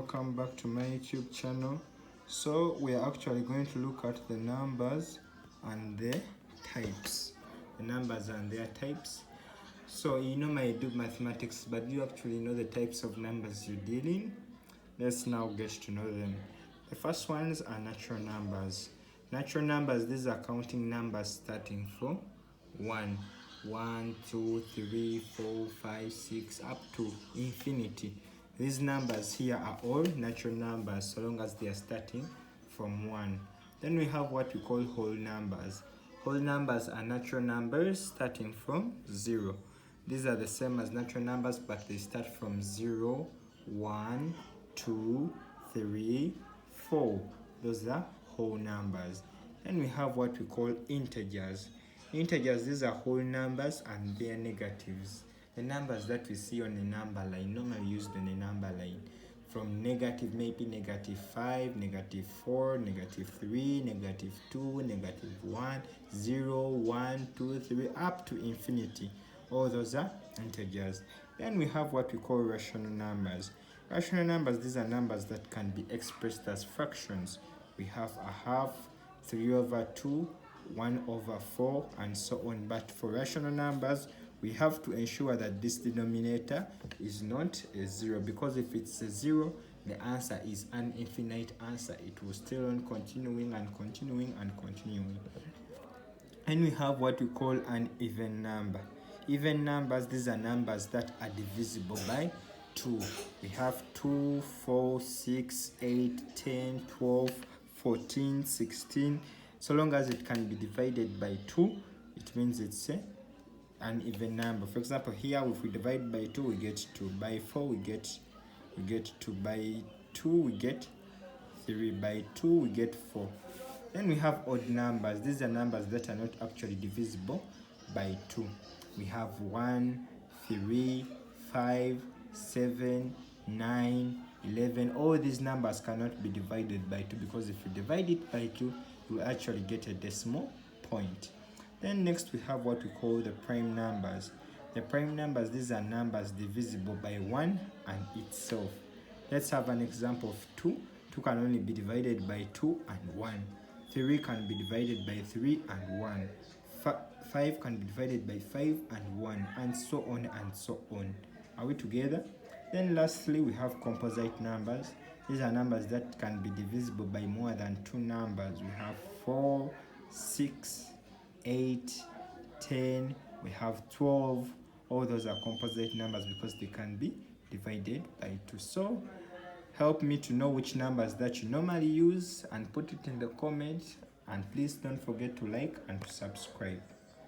welcome back to my YouTube channel. So we are actually going to look at the numbers and their types. The numbers and their types. So you normally do mathematics, but do you actually know the types of numbers you're dealing? Let's now get to know them. The first ones are natural numbers. Natural numbers, these are counting numbers starting from 1, 2, 3, 4, 5, 6, up to infinity. These numbers here are all natural numbers so long as they are starting from 1. Then we have what we call whole numbers. Whole numbers are natural numbers starting from 0. These are the same as natural numbers, but they start from 0, 1, 2, 3, 4. Those are whole numbers. Then we have what we call integers. Integers, these are whole numbers and they are negatives. The numbers that we see on a number line, normally used on a number line, from negative, maybe negative 5, negative 4, negative 3, negative 2, negative 1, 0, 1, 2, 3, up to infinity. All those are integers. Then we have what we call rational numbers. Rational numbers, these are numbers that can be expressed as fractions. We have a half, 3 over 2, 1 over 4, and so on. But for rational numbers, we have to ensure that this denominator is not a 0, because if it's a 0, the answer is an infinite answer. It will still on continuing and continuing and continuing. And we have what we call an even number. Even numbers, these are numbers that are divisible by 2. We have 2, 4, 6, 8, 10, 12, 14, 16. So long as it can be divided by 2, it means it's an even number. For example, here if we divide by 2, we get 2. By 4, we get 2. By 2, we get 3. By 2, we get 4. Then we have odd numbers. These are numbers that are not actually divisible by 2. We have 1, 3, 5, 7, 9, 11. All these numbers cannot be divided by 2, because if you divide it by 2, you actually get a decimal point. Then next we have what we call the prime numbers. The prime numbers, these are numbers divisible by 1 and itself. Let's have an example of 2. 2 can only be divided by 2 and 1. 3 can be divided by 3 and 1. 5 can be divided by 5 and 1, and so on and so on. Are we together? Then lastly, we have composite numbers. These are numbers that can be divisible by more than 2 numbers. We have 4, 6, 8, 10, we have 12. All those are composite numbers because they can be divided by 2. So help me to know which numbers that you normally use and put it in the comments, and please don't forget to like and to subscribe.